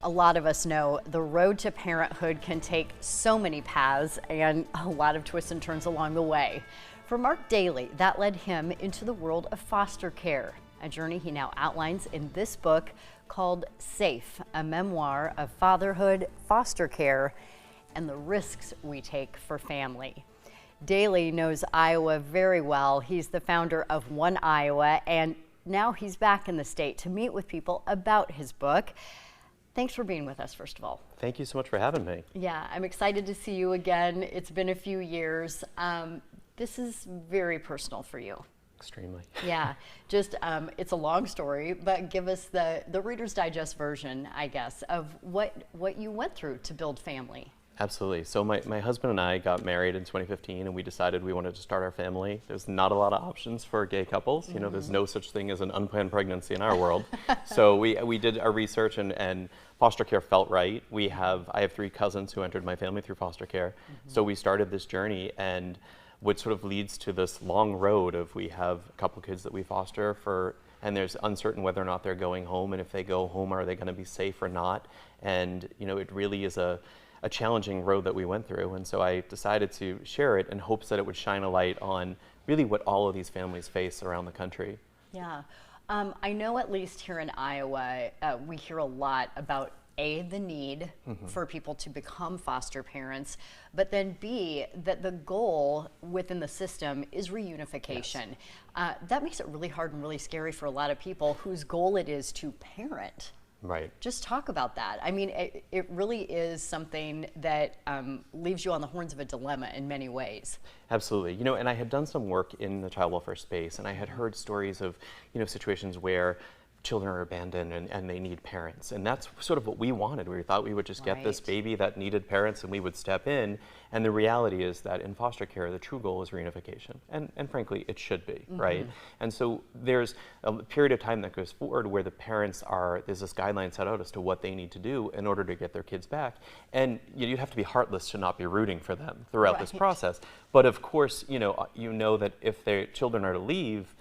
A lot of us know the road to parenthood can take so many paths and a lot of twists and turns along the way. For Mark Daly, that led him into the world of foster care, a journey he now outlines in this book called Safe, a memoir of fatherhood, foster care, and the risks we take for family. Daly knows Iowa very well. He's the founder of One Iowa, and now he's back in the state to meet with people about his book. Thanks for being with us, first of all. Thank you so much for having me. Yeah, I'm excited to see you again. It's been a few years. This is very personal for you. Extremely. Yeah, just it's a long story, but give us the Reader's Digest version, I guess, of what you went through to build family. Absolutely. So my husband and I got married in 2015, and we decided we wanted to start our family. There's not a lot of options for gay couples. You know, there's no such thing as an unplanned pregnancy in our world. So we did our research, and foster care felt right. I have 3 cousins who entered my family through foster care. So we started this journey, and what sort of leads to this long road of we have a couple kids that we foster for, and there's uncertain whether or not they're going home, and if they go home, are they going to be safe or not? And you know, it really is a challenging road that we went through, and so I decided to share it in hopes that it would shine a light on really what all of these families face around the country. Yeah, I know at least here in Iowa, we hear a lot about A, the need for people to become foster parents, but then B, that the goal within the system is reunification. Yes. That makes it really hard and really scary for a lot of people whose goal it is to parent. Right. Just talk about that. I mean, it really is something that leaves you on the horns of a dilemma in many ways. Absolutely. You know, and I had done some work in the child welfare space, and I had heard stories of, you know, situations where children are abandoned and they need parents. And that's sort of what we wanted. We thought we would just get this baby that needed parents and we would step in. And the reality is that in foster care, the true goal is reunification. And frankly, it should be, right? And so there's a period of time that goes forward where the parents there's this guideline set out as to what they need to do in order to get their kids back. And you'd have to be heartless to not be rooting for them throughout this process. But of course, you know that if their children are to leave,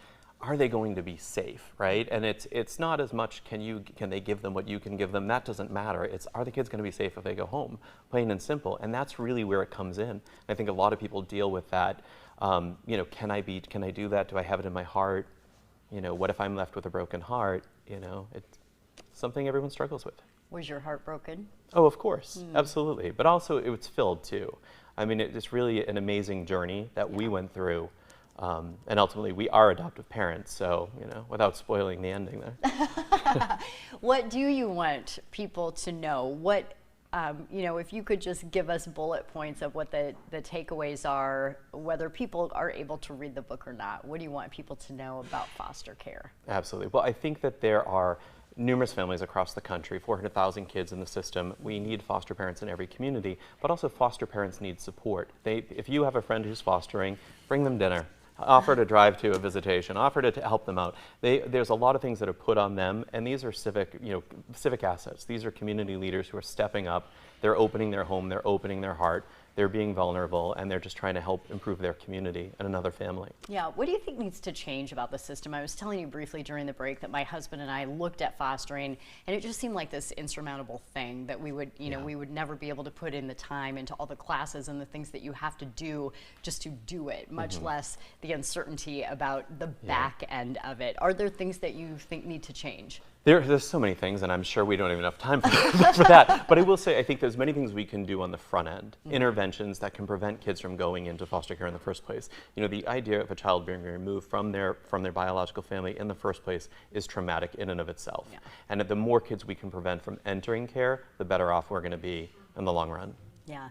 are they going to be safe, right? And it's not as much can they give them what you can give them. That doesn't matter. It's, are the kids going to be safe if they go home, plain and simple. And that's really where it comes in. I think a lot of people deal with that. You know, can I do that? Do I have it in my heart? You know, what if I'm left with a broken heart? You know, it's something everyone struggles with. Was your heart broken? Oh, of course, absolutely. But also it was filled too. I mean, it's really an amazing journey that we went through. And ultimately, we are adoptive parents, so, you know, without spoiling the ending there. What do you want people to know? What, you know, if you could just give us bullet points of what the takeaways are, whether people are able to read the book or not, what do you want people to know about foster care? Absolutely. Well, I think that there are numerous families across the country, 400,000 kids in the system. We need foster parents in every community, but also foster parents need support. If you have a friend who's fostering, bring them dinner. Offer to drive to a visitation, offer to help them out. There's a lot of things that are put on them, and these are civic assets. These are community leaders who are stepping up. They're opening their home, they're opening their heart, they're being vulnerable, and they're just trying to help improve their community and another family. Yeah, what do you think needs to change about the system? I was telling you briefly during the break that my husband and I looked at fostering, and it just seemed like this insurmountable thing that we would, we would never be able to put in the time into all the classes and the things that you have to do just to do it, much less the uncertainty about the back end of it. Are there things that you think need to change? There's so many things, and I'm sure we don't have enough time for that. But I will say, I think there's many things we can do on the front end, interventions that can prevent kids from going into foster care in the first place. You know, the idea of a child being removed from their biological family in the first place is traumatic in and of itself. Yeah. And the more kids we can prevent from entering care, the better off we're going to be in the long run. Yeah.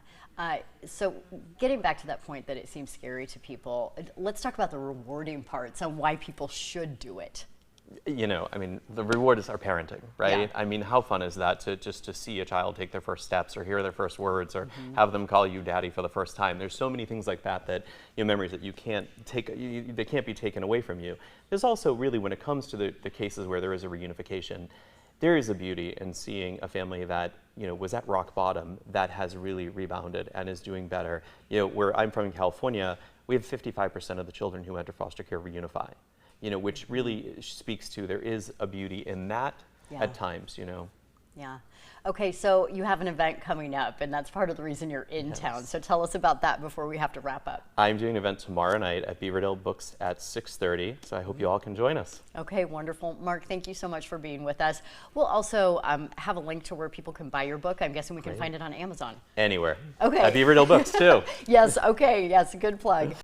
So getting back to that point that it seems scary to people, let's talk about the rewarding parts and why people should do it. You know, I mean, the reward is our parenting, right? Yeah. I mean, how fun is that to see a child take their first steps or hear their first words or have them call you daddy for the first time? There's so many things like that memories that you can't take, they can't be taken away from you. There's also really, when it comes to the cases where there is a reunification, there is a beauty in seeing a family that, was at rock bottom that has really rebounded and is doing better. Where I'm from in California, we have 55% of the children who enter foster care reunify. Which really speaks to there is a beauty in that at times, Yeah. Okay, so you have an event coming up, and that's part of the reason you're in town. So tell us about that before we have to wrap up. I'm doing an event tomorrow night at Beaverdale Books at 6:30, so I hope you all can join us. Okay, wonderful. Mark, thank you so much for being with us. We'll also have a link to where people can buy your book. I'm guessing we can find it on Amazon. Anywhere. Okay. At Beaverdale Books, too. Yes, okay, yes, good plug.